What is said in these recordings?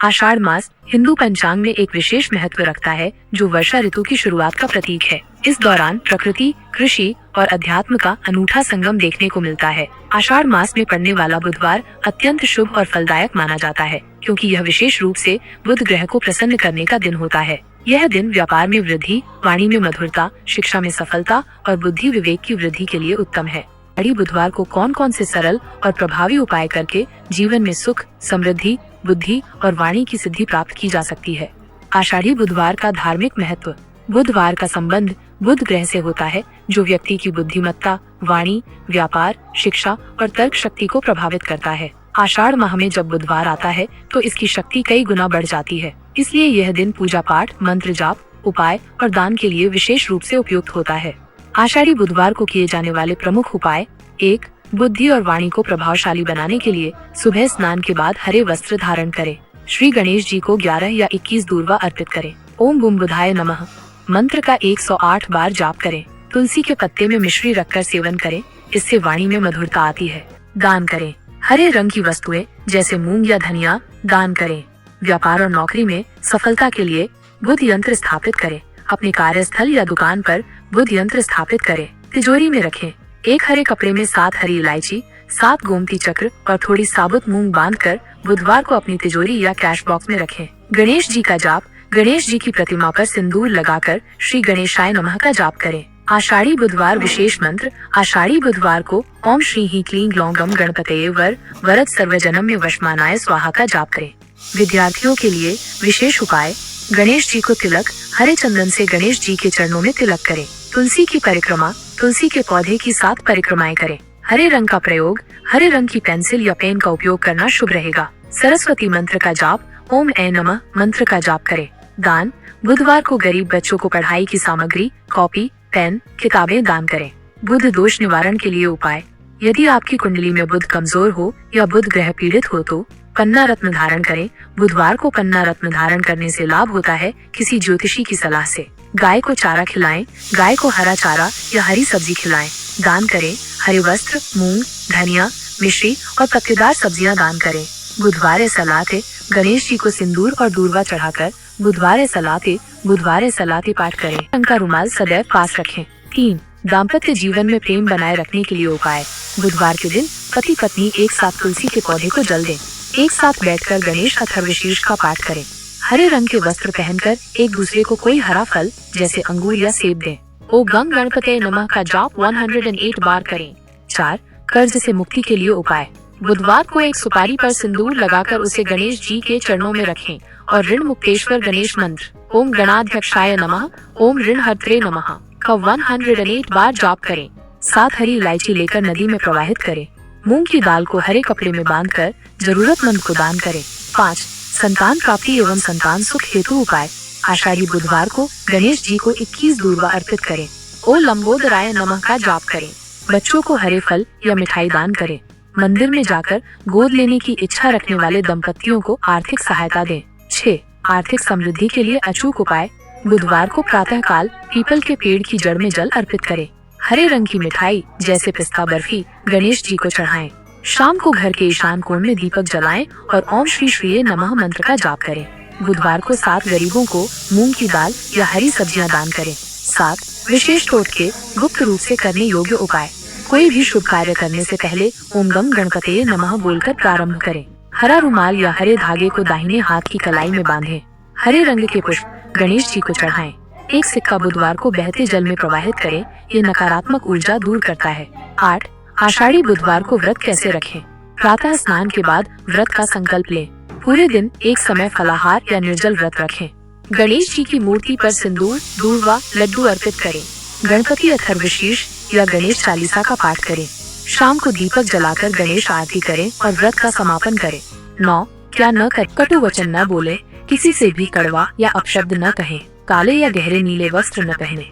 आषाढ़ मास हिंदू पंचांग में एक विशेष महत्व रखता है, जो वर्षा ऋतु की शुरुआत का प्रतीक है। इस दौरान प्रकृति, कृषि और अध्यात्म का अनूठा संगम देखने को मिलता है। आषाढ़ मास में पड़ने वाला बुधवार अत्यंत शुभ और फलदायक माना जाता है, क्योंकि यह विशेष रूप से बुध ग्रह को प्रसन्न करने का दिन होता है। यह दिन व्यापार में वृद्धि, वाणी में मधुरता, शिक्षा में सफलता और बुद्धि विवेक की वृद्धि के लिए उत्तम है। आषाढ़ी बुधवार को कौन कौन से सरल और प्रभावी उपाय करके जीवन में सुख, समृद्धि, बुद्धि और वाणी की सिद्धि प्राप्त की जा सकती है। आषाढ़ी बुधवार का धार्मिक महत्व। बुधवार का संबंध बुध ग्रह से होता है, जो व्यक्ति की बुद्धिमत्ता, वाणी, व्यापार, शिक्षा और तर्क शक्ति को प्रभावित करता है। आषाढ़ माह में जब बुधवार आता है तो इसकी शक्ति कई गुना बढ़ जाती है। इसलिए यह दिन पूजा पाठ, मंत्र जाप, उपाय और दान के लिए विशेष रूप से उपयुक्त होता है। आषाढ़ी बुधवार को किए जाने वाले प्रमुख उपाय: 1. बुद्धि और वाणी को प्रभावशाली बनाने के लिए सुबह स्नान के बाद हरे वस्त्र धारण करें। श्री गणेश जी को 11 या 21 दूर्वा अर्पित करें। ओम बुम बुधाय नमः मंत्र का 108 बार जाप करें। तुलसी के पत्ते में मिश्री रखकर सेवन करें, इससे वाणी में मधुरता आती है। दान करें। हरे रंग की वस्तुएं जैसे मूंग या धनिया दान करें। व्यापार और नौकरी में सफलता के लिए बुध यंत्र स्थापित करें। अपने कार्यस्थल या दुकान पर बुध यंत्र स्थापित करें। तिजोरी में रखें। एक हरे कपड़े में 7 हरी इलायची, 7 गोमती चक्र और थोड़ी साबुत मूंग बांधकर बुधवार को अपनी तिजोरी या कैश बॉक्स में रखें। गणेश जी का जाप। गणेश जी की प्रतिमा पर सिंदूर लगाकर श्री गणेशाय नमः का जाप करें। आषाढ़ी बुधवार विशेष मंत्र। आषाढ़ी बुधवार को ओम श्री ही क्लीं ग्लौं गम गणपतये वरद सर्वजनम वशमानाय स्वाहा का जाप करें। विद्यार्थियों के लिए विशेष उपाय: गणेश जी को तिलक, हरे चंदन से गणेश जी के चरणों में तिलक करें। तुलसी की परिक्रमा। तुलसी के पौधे की 7 परिक्रमाएं करें। हरे रंग का प्रयोग। हरे रंग की पेंसिल या पेन का उपयोग करना शुभ रहेगा। सरस्वती मंत्र का जाप। ओम ऐ नमः मंत्र का जाप करें। दान। बुधवार को गरीब बच्चों को पढ़ाई की सामग्री, कॉपी, पेन, किताबें दान करें। बुध दोष निवारण के लिए उपाय: यदि आपकी कुंडली में बुध कमजोर हो या बुध ग्रह पीड़ित हो तो पन्ना रत्न धारण करें। बुधवार को पन्ना रत्न धारण करने से लाभ होता है किसी ज्योतिषी की सलाह से। गाय को चारा खिलाएं। गाय को हरा चारा या हरी सब्जी खिलाएं। दान करें। हरे वस्त्र, मूंग, धनिया, मिश्री और पत्तेदार सब्जियां दान करें। बुधवार सलाते। गणेश जी को सिंदूर और दूर्वा चढ़ाकर बुधवार सलाते पाठ करें। रंग का रुमाल सदैव पास रखें। 3. दाम्पत्य जीवन में प्रेम बनाए रखने के लिए उपाय: बुधवार के दिन पति पत्नी एक साथ तुलसी के पौधे को जल दें। एक साथ बैठकर गणेश अथर्वशीर्ष का पाठ करें। हरे रंग के वस्त्र पहनकर एक दूसरे को कोई हरा फल जैसे अंगूर या सेब दें। ओम गंग गणपतये नमः का जाप 108 बार करें। 4. कर्ज से मुक्ति के लिए उपाय: बुधवार को एक सुपारी पर सिंदूर लगाकर उसे गणेश जी के चरणों में रखें और ऋण मुक्तेश्वर गणेश मंत्र ओम गणाध्यक्षाय नमः, ओम ऋण हर्त्रे नमः का 108 बार जाप करें। 7 हरी इलायची लेकर नदी में प्रवाहित करें। मूंग की दाल को हरे कपड़े में बांधकर जरूरतमंद को दान करें। 5. संतान प्राप्ति एवं संतान सुख हेतु उपाय: आषाढ़ी बुधवार को गणेश जी को 21 दूर्वा अर्पित करें। ओम लंबोदराय नमः का जाप करें। बच्चों को हरे फल या मिठाई दान करें। मंदिर में जाकर गोद लेने की इच्छा रखने वाले दंपतियों को आर्थिक सहायता दें। 6. आर्थिक समृद्धि के लिए अचूक उपाय: बुधवार को प्रातः काल पीपल के पेड़ की जड़ में जल अर्पित करें। हरे रंग की मिठाई जैसे पिस्ता बर्फी गणेश जी को चढ़ाएं। शाम को घर के ईशान कोण में दीपक जलाएं और ओम श्री श्रीये नमः मंत्र का जाप करें। बुधवार को 7 गरीबों को मूंग की दाल या हरी सब्जियां दान करें। 7. विशेष टोटके गुप्त रूप से करने योग्य उपाय: कोई भी शुभ कार्य करने से पहले ओम गम गणपतये नमः बोलकर प्रारंभ करें। हरा रुमाल या हरे धागे को दाहिने हाथ की कलाई में बांधें। हरे रंग के पुष्प गणेश जी को चढ़ाएं। एक सिक्का बुधवार को बहते जल में प्रवाहित करें, ये नकारात्मक ऊर्जा दूर करता है। 8. आषाढ़ी बुधवार को व्रत कैसे रखें? प्रातः स्नान के बाद व्रत का संकल्प लें। पूरे दिन एक समय फलाहार या निर्जल व्रत रखें। गणेश जी की मूर्ति पर सिंदूर, दूर्वा, लड्डू अर्पित करें। गणपति अथर्वशीर्ष या गणेश चालीसा का पाठ करें। शाम को दीपक जलाकर गणेश आरती करें और व्रत का समापन करें। 9. क्या न कर कटु वचन न बोले, किसी से भी कड़वा या अपशब्द न कहें। काले या गहरे नीले वस्त्र न पहने।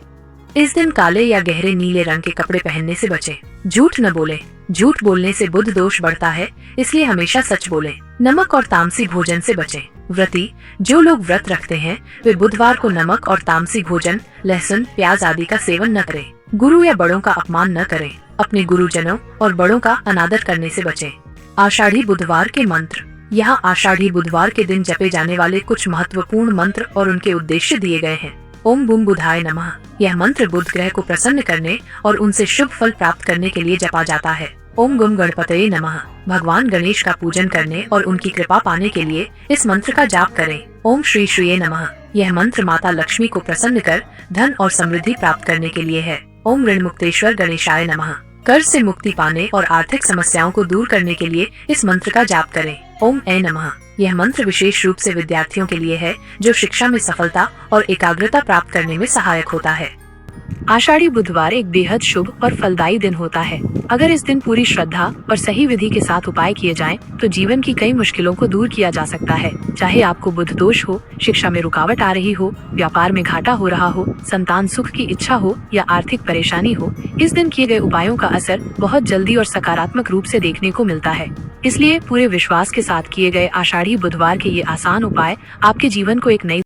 इस दिन काले या गहरे नीले रंग के कपड़े पहनने से बचें। झूठ न बोले। झूठ बोलने से बुध दोष बढ़ता है, इसलिए हमेशा सच बोले। नमक और तामसी भोजन से बचें। व्रती जो लोग व्रत रखते हैं वे बुधवार को नमक और तामसी भोजन, लहसुन, प्याज आदि का सेवन न करें। गुरु या बड़ों का अपमान न करें। अपने गुरुजनों और बड़ों का अनादर करने से बचें। आषाढ़ी बुधवार के मंत्र। यहाँ आषाढ़ी बुधवार के दिन जपे जाने वाले कुछ महत्वपूर्ण मंत्र और उनके उद्देश्य दिए गए हैं। ओम बुम बुधाय नमः। यह मंत्र बुध ग्रह को प्रसन्न करने और उनसे शुभ फल प्राप्त करने के लिए जपा जाता है। ओम गुम गणपतये नमः। भगवान गणेश का पूजन करने और उनकी कृपा पाने के लिए इस मंत्र का जाप करें। ओम श्री श्रीये नमः। यह मंत्र माता लक्ष्मी को प्रसन्न कर धन और समृद्धि प्राप्त करने के लिए है। ओम ऋण मुक्तेश्वर गणेशाय नमः। कर्ज से मुक्ति पाने और आर्थिक समस्याओं को दूर करने के लिए इस मंत्र का जाप करें। ओम ऐ नमः। यह मंत्र विशेष रूप से विद्यार्थियों के लिए है जो शिक्षा में सफलता और एकाग्रता प्राप्त करने में सहायक होता है। आषाढ़ी बुधवार एक बेहद शुभ और फलदायी दिन होता है। अगर इस दिन पूरी श्रद्धा और सही विधि के साथ उपाय किए जाएं, तो जीवन की कई मुश्किलों को दूर किया जा सकता है। चाहे आपको बुध दोष हो, शिक्षा में रुकावट आ रही हो, व्यापार में घाटा हो रहा हो, संतान सुख की इच्छा हो या आर्थिक परेशानी हो, इस दिन किए गए उपायों का असर बहुत जल्दी और सकारात्मक रूप से देखने को मिलता है। इसलिए पूरे विश्वास के साथ किए गए आषाढ़ी बुधवार के ये आसान उपाय आपके जीवन को एक नई